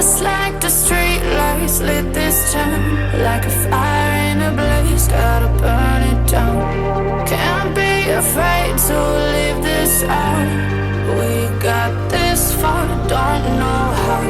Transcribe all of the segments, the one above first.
Just like the street lights lit this town, like a fire in a blaze, gotta burn it down. Can't be afraid to leave this out. We got this far, don't know how.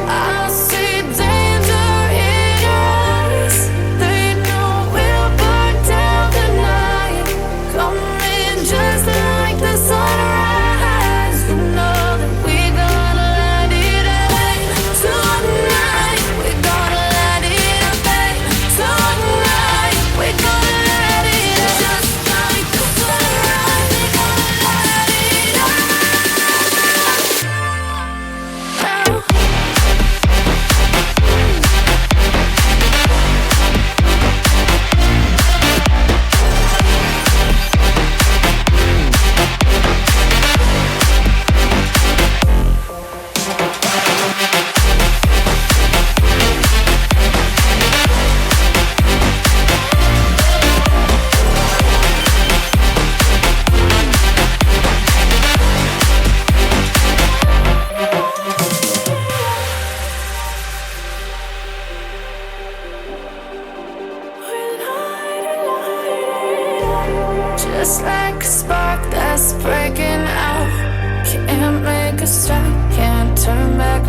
I see danger in your eyes. They know we'll burn down the night. Coming just like the sunrise. You know that we gonna let it rain tonight. We gonna let it rain tonight. We gonna let it just like the sunrise. We gonna let it rain. Just like a spark that's breaking out. Can't make a stop, can't turn back